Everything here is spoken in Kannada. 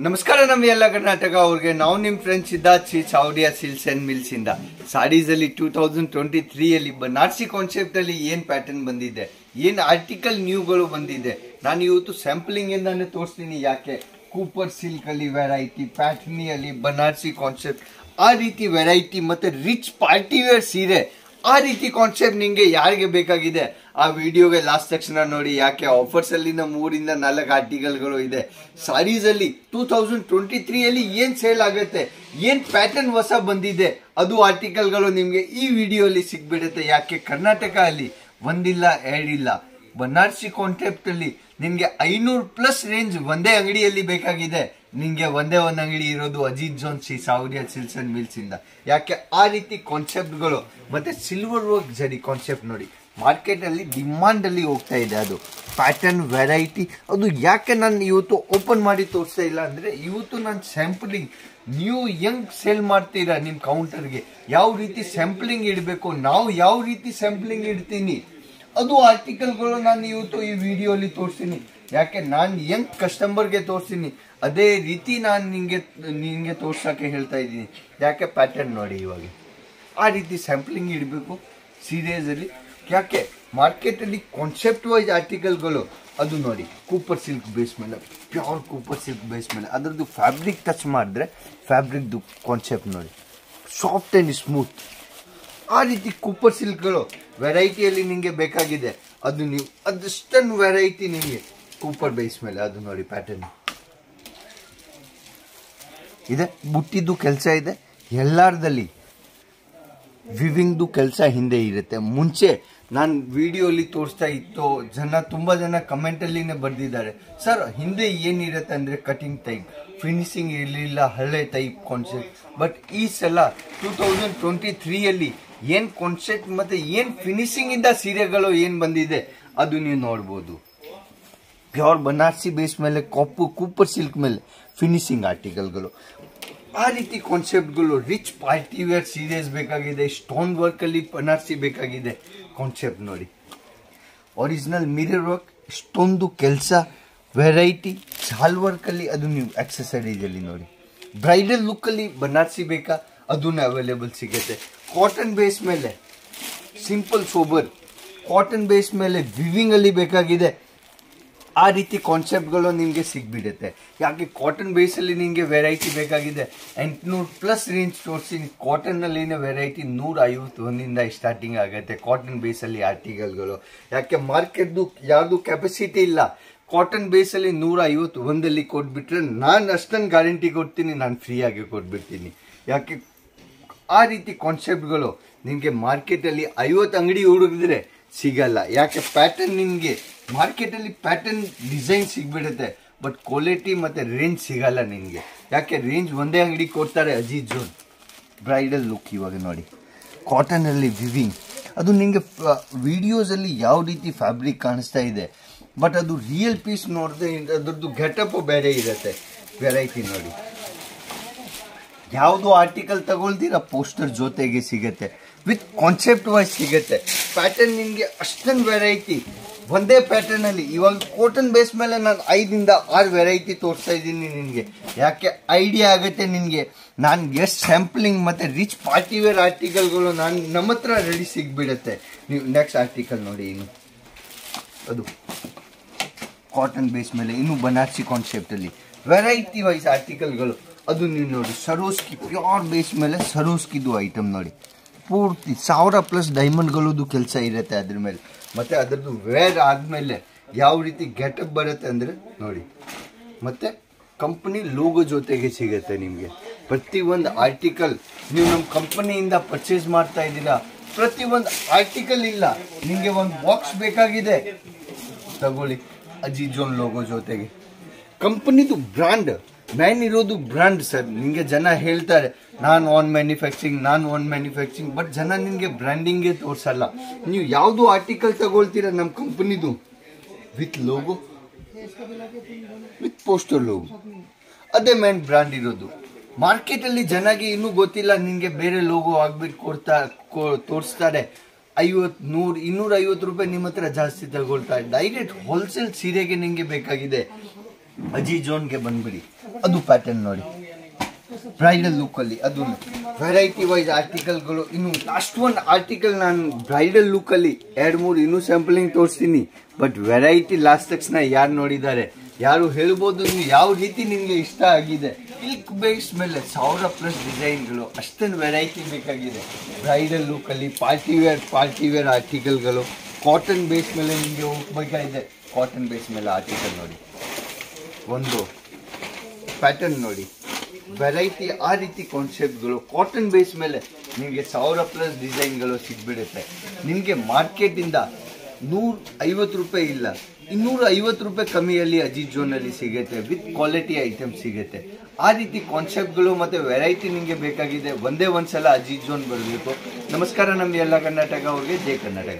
ನಮಸ್ಕಾರ ನಮ್ಮ ಎಲ್ಲ ಕರ್ನಾಟಕ ಅವ್ರಿಗೆ ನಾವು ನಿಮ್ಮ friend Siddharth Chowdiya silks and mills ಇಂದ ಸಾರೀಸ್ ಅಲ್ಲಿ 2023 ಅಲ್ಲಿ ಬನಾರಸಿ ಕಾನ್ಸೆಪ್ಟ್ ಅಲ್ಲಿ ಏನ್ ಪ್ಯಾಟರ್ನ್ ಬಂದಿದೆ, ಏನ್ ಆರ್ಟಿಕಲ್ ನ್ಯೂಗಳು ಬಂದಿದೆ, ನಾನು ಇವತ್ತು ಸ್ಯಾಂಪಲಿಂಗ್ ಇಂದಾನೆ ತೋರಿಸ್ತೀನಿ. ಯಾಕೆ ಕೂಪರ್ ಸಿಲ್ಕ್ ಅಲ್ಲಿ ವೆರೈಟಿ, ಪ್ಯಾಟರ್ನಿ ಅಲ್ಲಿ ಬನಾರಸಿ ಕಾನ್ಸೆಪ್ಟ್, ಆ ರೀತಿ ವೆರೈಟಿ ಮತ್ತೆ ರಿಚ್ ಪಾರ್ಟಿ ವೇರ್ ಸೀರೆ, ಆ ರೀತಿ ಕಾನ್ಸೆಪ್ಟ್ ನಿಂಗೆ ಯಾರಿಗೆ ಬೇಕಾಗಿದೆ ಆ ವಿಡಿಯೋಗೆ ಲಾಸ್ಟ್ ತಕ್ಷಣ ನೋಡಿ. ಯಾಕೆ ಆಫರ್ಸ್ ಅಲ್ಲಿ 3 ಇಂದ 4 ಆರ್ಟಿಕಲ್ಗಳು ಇದೆ. ಸಾರೀಸ್ ಅಲ್ಲಿ 2023 ಅಲ್ಲಿ ಏನ್ ಸೇಲ್ ಆಗುತ್ತೆ, ಏನ್ ಪ್ಯಾಟರ್ನ್ ಹೊಸ ಬಂದಿದೆ, ಅದು ಆರ್ಟಿಕಲ್ಗಳು ನಿಮ್ಗೆ ಈ ವಿಡಿಯೋಲಿ ಸಿಗ್ಬಿಡುತ್ತೆ. ಯಾಕೆ ಕರ್ನಾಟಕ ಅಲ್ಲಿ ಒಂದಿಲ್ಲ ಎರಡಿಲ್ಲ, ಬನಾರಸಿ ಕಾನ್ಸೆಪ್ಟ್ ಅಲ್ಲಿ ನಿಮ್ಗೆ 500+ ರೇಂಜ್ ಒಂದೇ ಅಂಗಡಿಯಲ್ಲಿ ಬೇಕಾಗಿದೆ. ನಿಂಗೆ ಒಂದೇ ಒಂದು ಅಂಗಡಿ ಇರೋದು ಅಜಿತ್ ಜೋನ್ ಚೌಡಿಯಾ ಸಿಲ್ಕ್ಸ್ ಅಂಡ್ ಮಿಲ್ಸ್ ಇಂದ. ಯಾಕೆ ಆ ರೀತಿ ಕಾನ್ಸೆಪ್ಟ್ಗಳು ಮತ್ತೆ ಸಿಲ್ವರ್ ವರ್ಕ್ ಜರಿ ಕಾನ್ಸೆಪ್ಟ್ ನೋಡಿ ಮಾರ್ಕೆಟ್ ಅಲ್ಲಿ ಡಿಮಾಂಡ್ ಅಲ್ಲಿ ಹೋಗ್ತಾ ಇದೆ. ಅದು ಪ್ಯಾಟರ್ನ್ ವೆರೈಟಿ, ಅದು ಯಾಕೆ ನಾನು ಇವತ್ತು ಓಪನ್ ಮಾಡಿ ತೋರಿಸ್ತಾ ಇಲ್ಲ ಅಂದ್ರೆ, ಇವತ್ತು ನಾನು ಸ್ಯಾಂಪಲಿಂಗ್ ನೀವು ಹೆಂಗ್ ಸೇಲ್ ಮಾಡ್ತೀರಾ ನಿಮ್ ಕೌಂಟರ್ಗೆ, ಯಾವ ರೀತಿ ಸ್ಯಾಂಪಲಿಂಗ್ ಇಡಬೇಕು, ನಾವು ಯಾವ ರೀತಿ ಸ್ಯಾಂಪಲಿಂಗ್ ಇಡ್ತೀನಿ, ಅದು ಆರ್ಟಿಕಲ್ಗಳು ನಾನು ಇವತ್ತು ಈ ವಿಡಿಯೋಲಿ ತೋರಿಸ್ತೀನಿ. ಯಾಕೆ ನಾನು ಹೆಂಗ್ ಕಸ್ಟಮರ್ಗೆ ತೋರಿಸ್ತೀನಿ ಅದೇ ರೀತಿ ನಾನು ನಿಂಗೆ ತೋರ್ಸಕ್ಕೆ ಹೇಳ್ತಾ ಇದ್ದೀನಿ. ಯಾಕೆ ಪ್ಯಾಟರ್ನ್ ನೋಡಿ ಇವಾಗ ಆ ರೀತಿ ಸ್ಯಾಂಪಲಿಂಗ್ ಇಡಬೇಕು ಸೀರೀಸ್ ಅಲ್ಲಿ. ಯಾಕೆ ಮಾರ್ಕೆಟ್ ಅಲ್ಲಿ ಕಾನ್ಸೆಪ್ಟ್ ವೈಸ್ ಆರ್ಟಿಕಲ್ಗಳು ಅದು ನೋಡಿ ಕೂಪರ್ ಸಿಲ್ಕ್ ಬೇಸ್ ಮೇಲೆ, ಪ್ಯೂರ್ ಕೂಪರ್ ಸಿಲ್ಕ್ ಬೇಸ್ ಮೇಲೆ ಅದರದ್ದು ಫ್ಯಾಬ್ರಿಕ್ ಟಚ್ ಮಾಡಿದ್ರೆ ಫ್ಯಾಬ್ರಿಕ್ದು ಕಾನ್ಸೆಪ್ಟ್ ನೋಡಿ ಸಾಫ್ಟ್ ಅಂಡ್ ಸ್ಮೂತ್. ಆ ರೀತಿ ಕೂಪರ್ ಸಿಲ್ಕ್ಗಳು ವೆರೈಟಿಯಲ್ಲಿ ನಿಮಗೆ ಬೇಕಾಗಿದೆ, ಅದು ನೀವು ಅದಷ್ಟನ್ನು ವೆರೈಟಿ ನಿಮಗೆ ಕೂಪರ್ ಬೇಸ್ ಮೇಲೆ ಅದು ನೋಡಿ ಪ್ಯಾಟರ್ನ್ ಇದೆ. ಬುಟ್ಟಿದ್ದು ಕೆಲಸ ಇದೆ, ಎಲ್ಲಾರ್ದಲ್ಲಿ ವಿವಿಂಗ್ದು ಕೆಲಸ ಹಿಂದೆ ಇರುತ್ತೆ. ಮುಂಚೆ ನಾನು ವಿಡಿಯೋಲಿ ತೋರಿಸ್ತಾ ಇತ್ತು, ತುಂಬಾ ಜನ ಕಮೆಂಟ್ ಅಲ್ಲಿನೇ ಬರ್ದಿದ್ದಾರೆ, ಸರ್ ಹಿಂದೆ ಏನಿರುತ್ತೆ ಅಂದ್ರೆ ಕಟಿಂಗ್ ಟೈಪ್, ಫಿನಿಶಿಂಗ್ ಇರಲಿಲ್ಲ, ಹಳೆ ಟೈಪ್ ಕಾನ್ಸೆಪ್ಟ್. ಬಟ್ ಈ ಸಲ 2023 ಅಲ್ಲಿ ಏನ್ ಕಾನ್ಸೆಪ್ಟ್ ಮತ್ತೆ ಏನ್ ಫಿನಿಶಿಂಗ್ ಇಂದ ಸೀರೆಗಳು ಏನ್ ಬಂದಿದೆ ಅದು ನೀವು ನೋಡ್ಬೋದು. ಪ್ಯೂರ್ ಬನಾರಸಿ ಬೇಸ್ ಮೇಲೆ ಕೂಪರ್ ಸಿಲ್ಕ್ ಮೇಲೆ ಫಿನಿಶಿಂಗ್ ಆರ್ಟಿಕಲ್ಗಳು, ಆ ರೀತಿ ಕಾನ್ಸೆಪ್ಟ್ಗಳು. ರಿಚ್ ಪಾರ್ಟಿ ವೇರ್ ಸೀರೀಸ್ ಬೇಕಾಗಿದೆ, ಸ್ಟೋನ್ ವರ್ಕ್ ಅಲ್ಲಿ ಬನಾರಸಿ ಬೇಕಾಗಿದೆ ಕಾನ್ಸೆಪ್ಟ್ ನೋಡಿ. ಒರಿಜಿನಲ್ ಮಿರರ್ ವರ್ಕ್, ಸ್ಟೋನ್ದು ಕೆಲಸ, ವೆರೈಟಿ, ಶಾಲ್ ವರ್ಕ್ ಅಲ್ಲಿ ಅದು ನೀವು ಆಕ್ಸೆಸರೀಸ್ ಅಲ್ಲಿ ನೋಡಿ. ಬ್ರೈಡಲ್ ಲುಕ್ ಅಲ್ಲಿ ಬನಾರಸಿ ಬೇಕಾ ಅದನ್ನ ಅವೈಲೇಬಲ್ ಸಿಗುತ್ತೆ. ಕಾಟನ್ ಬೇಸ್ ಮೇಲೆ ಸಿಂಪಲ್ ಸೋಬರ್ ಕಾಟನ್ ಬೇಸ್ ಮೇಲೆ ವಿವಿಂಗ್ ಅಲ್ಲಿ ಬೇಕಾಗಿದೆ, ಆ ರೀತಿ ಕಾನ್ಸೆಪ್ಟ್ಗಳು ನಿಮಗೆ ಸಿಗ್ಬಿಡುತ್ತೆ. ಯಾಕೆ ಕಾಟನ್ ಬೇಸಲ್ಲಿ ನಿಮಗೆ ವೆರೈಟಿ ಬೇಕಾಗಿದೆ 800+ ರೇಂಜ್ ತೋರಿಸಿ. ಕಾಟನ್ ಅಲ್ಲಿನ ವೆರೈಟಿ 151 ಸ್ಟಾರ್ಟಿಂಗ್ ಆಗುತ್ತೆ ಕಾಟನ್ ಬೇಸಲ್ಲಿ ಆರ್ಟಿಕಲ್ಗಳು. ಯಾಕೆ ಮಾರ್ಕೆಟ್ದು ಯಾರ್ದು ಕೆಪಾಸಿಟಿ ಇಲ್ಲ, ಕಾಟನ್ ಬೇಸಲ್ಲಿ 151 ಕೊಟ್ಬಿಟ್ರೆ ನಾನು ಅಷ್ಟೊಂದು ಗ್ಯಾರಂಟಿ ಕೊಡ್ತೀನಿ, ನಾನು ಫ್ರೀಯಾಗಿ ಕೊಟ್ಬಿಡ್ತೀನಿ. ಯಾಕೆ ಆ ರೀತಿ ಕಾನ್ಸೆಪ್ಟ್ಗಳು ನಿಮಗೆ ಮಾರ್ಕೆಟಲ್ಲಿ 50 ಅಂಗಡಿ ಹುಡುಗಿದ್ರೆ ಸಿಗಲ್ಲ. ಯಾಕೆ ಪ್ಯಾಟರ್ನ್ ನಿಮಗೆ ಮಾರ್ಕೆಟಲ್ಲಿ ಪ್ಯಾಟರ್ನ್ ಡಿಸೈನ್ ಸಿಗ್ಬಿಡುತ್ತೆ, ಬಟ್ ಕ್ವಾಲಿಟಿ ಮತ್ತೆ ರೇಂಜ್ ಸಿಗಲ್ಲ ನಿಮಗೆ. ಯಾಕೆ ರೇಂಜ್ ಒಂದೇ ಅಂಗಡಿ ಕೊಡ್ತಾರೆ, ಅಜಿತ್ ಜೋನ್ ಬ್ರೈಡಲ್ ಲುಕ್. ಇವಾಗ ನೋಡಿ ಕಾಟನ್ ಅಲ್ಲಿ ವಿವಿಂಗ್, ಅದು ನಿಮಗೆ ವಿಡಿಯೋಸಲ್ಲಿ ಯಾವ ರೀತಿ ಫ್ಯಾಬ್ರಿಕ್ ಕಾಣಿಸ್ತಾ ಇದೆ, ಬಟ್ ಅದು ರಿಯಲ್ ಪೀಸ್ ನೋಡಿದ್ರೆ ಅದರದ್ದು ಗೆಟಪ್ ಬೇರೆ ಇರುತ್ತೆ. ವೆರೈಟಿ ನೋಡಿ, ಯಾವುದು ಆರ್ಟಿಕಲ್ ತಗೊಳ್ತೀರಾ ಪೋಸ್ಟರ್ ಜೊತೆಗೆ ಸಿಗುತ್ತೆ, ವಿತ್ ಕಾನ್ಸೆಪ್ಟ್ ವೈಸ್ ಸಿಗುತ್ತೆ. ಪ್ಯಾಟರ್ನ್ ನಿಮಗೆ ಅಷ್ಟೊಂದು ವೆರೈಟಿ ಒಂದೇ ಪ್ಯಾಟರ್ನ್ ಅಲ್ಲಿ. ಇವಾಗ ಕಾಟನ್ ಬೇಸ್ ಮೇಲೆ ನಾನು 5 ಇಂದ 6 ವೆರೈಟಿ ತೋರಿಸ್ತಾ ಇದ್ದೀನಿ ನಿನಗೆ. ಯಾಕೆ ಐಡಿಯಾ ಆಗುತ್ತೆ ನಿನಗೆ ನಾನು ಎಷ್ಟು ಸ್ಯಾಂಪಲಿಂಗ್ ಮತ್ತೆ ರಿಚ್ ಪಾರ್ಟಿ ವೇರ್ ಆರ್ಟಿಕಲ್ಗಳು ನಮ್ಮ ಹತ್ರ ರೆಡಿ ಸಿಗ್ಬಿಡುತ್ತೆ. ನೀವು ನೆಕ್ಸ್ಟ್ ಆರ್ಟಿಕಲ್ ನೋಡಿ, ಇನ್ನು ಅದು ಕಾಟನ್ ಬೇಸ್ ಮೇಲೆ ಇನ್ನು ಬನಾರಸಿ ಕಾನ್ಸೆಪ್ಟ್ ಅಲ್ಲಿ ವೆರೈಟಿ ವೈಸ್ ಆರ್ಟಿಕಲ್ಗಳು ಅದು ನೀವು ನೋಡಿ. ಸರೋಸ್ಕಿ ಪ್ಯೂರ್ ಬೇಸ್ ಮೇಲೆ ಸರೋಸ್ಕಿದು ಐಟಮ್ ನೋಡಿ, ಪೂರ್ತಿ 1000+ ಡೈಮಂಡ್ಗಳದ್ದು ಕೆಲಸ ಇರುತ್ತೆ ಅದ್ರ ಮೇಲೆ. ಮತ್ತೆ ಅದರದ್ದು ವೇರ್ ಆದ್ಮೇಲೆ ಯಾವ ರೀತಿ ಗೆಟಪ್ ಬರುತ್ತೆ ಅಂದ್ರೆ ನೋಡಿ, ಮತ್ತೆ ಕಂಪನಿ ಲೋಗೋ ಜೊತೆಗೆ ಸಿಗುತ್ತೆ ನಿಮಗೆ. ಪ್ರತಿಯೊಂದು ಆರ್ಟಿಕಲ್ ನೀವು ನಮ್ಮ ಕಂಪನಿಯಿಂದ ಪರ್ಚೇಸ್ ಮಾಡ್ತಾ ಇದ್ದೀರಾ, ಪ್ರತಿಯೊಂದು ಆರ್ಟಿಕಲ್ ಇಲ್ಲ ನಿಮಗೆ ಒಂದು ಬಾಕ್ಸ್ ಬೇಕಾಗಿದೆ ತಗೊಳ್ಳಿ, ಅಜಿತ್ ಜೋನ್ ಲೋಗೋ ಜೊತೆಗೆ. ಕಂಪನಿದು ಬ್ರ್ಯಾಂಡ್ ಮೇನ್ ಇರೋದು ಬ್ರ್ಯಾಂಡ್ ಸರ್. ನಿಮಗೆ ಜನ ಹೇಳ್ತಾರೆ ನಾನು ಆನ್ ಮ್ಯಾನುಫ್ಯಾಕ್ಚರಿಂಗ್, ಬಟ್ ಜನ ನಿಮಗೆ ಬ್ರ್ಯಾಂಡಿಂಗೇ ತೋರಿಸಲ್ಲ. ನೀವು ಯಾವುದು ಆರ್ಟಿಕಲ್ ತಗೊಳ್ತೀರಾ ನಮ್ಮ ಕಂಪನಿದು with logo, with poster logo, ಅದೇ ಮೇನ್ ಬ್ರ್ಯಾಂಡ್ ಇರೋದು. ಮಾರ್ಕೆಟಲ್ಲಿ ಜನಗೆ ಇನ್ನೂ ಗೊತ್ತಿಲ್ಲ, ನಿಮಗೆ ಬೇರೆ ಲೋಗೋ ಆಗ್ಬಿಟ್ಟು ತೋರಿಸ್ತಾರೆ. 50, 100, 250 ರೂಪಾಯಿ ನಿಮ್ಮ ಹತ್ರ ಜಾಸ್ತಿ ತಗೊಳ್ತಾರೆ. ಡೈರೆಕ್ಟ್ ಹೋಲ್ಸೇಲ್ ಸೀರೆಗೆ ನಿಮಗೆ ಬೇಕಾಗಿದೆ ಅಜಿತ್ ಜೋನ್ಗೆ ಬಂದ್ಬಿಡಿ. ಅದು ಪ್ಯಾಟರ್ನ್ ನೋಡಿ, ಬ್ರೈಡಲ್ ಲುಕ್ಕಲ್ಲಿ. ಅದು ವೆರೈಟಿ ವೈಸ್ ಆರ್ಟಿಕಲ್ಗಳು. ಇನ್ನು ಲಾಸ್ಟ್ ಒನ್ ಆರ್ಟಿಕಲ್ ನಾನು ಬ್ರೈಡಲ್ ಲುಕ್ಕಲ್ಲಿ 2-3 ಇನ್ನೂ ಸ್ಯಾಂಪಲಿಂಗ್ ತೋರಿಸ್ತೀನಿ. ಬಟ್ ವೆರೈಟಿ ಲಾಸ್ಟ್ ತಕ್ಷಣ ಯಾರು ನೋಡಿದ್ದಾರೆ ಯಾರು ಹೇಳ್ಬೋದು ನೀವು ಯಾವ ರೀತಿ ನಿಮಗೆ ಇಷ್ಟ ಆಗಿದೆ. ಸಿಲ್ಕ್ ಬೇಸ್ ಮೇಲೆ 1000+ ಡಿಸೈನ್ಗಳು, ಅಷ್ಟೊಂದು ವೆರೈಟಿ ಬೇಕಾಗಿದೆ ಬ್ರೈಡಲ್ ಲುಕ್ಕಲ್ಲಿ. ಪಾರ್ಟಿವೇರ್ ಆರ್ಟಿಕಲ್ಗಳು, ಕಾಟನ್ ಬೇಸ್ ಮೇಲೆ ನಿಮಗೆ ಹೋಗ್ಬೇಕಾಗಿದೆ. ಕಾಟನ್ ಬೇಸ್ ಮೇಲೆ ಆರ್ಟಿಕಲ್ ನೋಡಿ, ಒಂದು ಪ್ಯಾಟರ್ನ್ ನೋಡಿ, ವೆರೈಟಿ ಆ ರೀತಿ ಕಾನ್ಸೆಪ್ಟ್ಗಳು. ಕಾಟನ್ ಬೇಸ್ ಮೇಲೆ ನಿಮಗೆ 1000+ ಡಿಸೈನ್ಗಳು ಸಿಗ್ಬಿಡುತ್ತೆ. ನಿಮಗೆ ಮಾರ್ಕೆಟಿಂದ 150 ರೂಪಾಯಿ ಇಲ್ಲ, 250 ರೂಪಾಯಿ ಕಮ್ಮಿಯಲ್ಲಿ ಅಜಿತ್ ಝೋನಲ್ಲಿ ಸಿಗುತ್ತೆ. ವಿತ್ ಕ್ವಾಲಿಟಿ ಐಟಮ್ ಸಿಗುತ್ತೆ. ಆ ರೀತಿ ಕಾನ್ಸೆಪ್ಟ್ಗಳು ಮತ್ತು ವೆರೈಟಿ ನಿಮಗೆ ಬೇಕಾಗಿದೆ. ಒಂದೇ ಒಂದ್ಸಲ ಅಜಿತ್ ಝೋನ್ ಬರಬೇಕು. ನಮಸ್ಕಾರ ನಮ್ಮ ಎಲ್ಲ ಕರ್ನಾಟಕ ಅವ್ರಿಗೆ, ಜೈ ಕರ್ನಾಟಕ.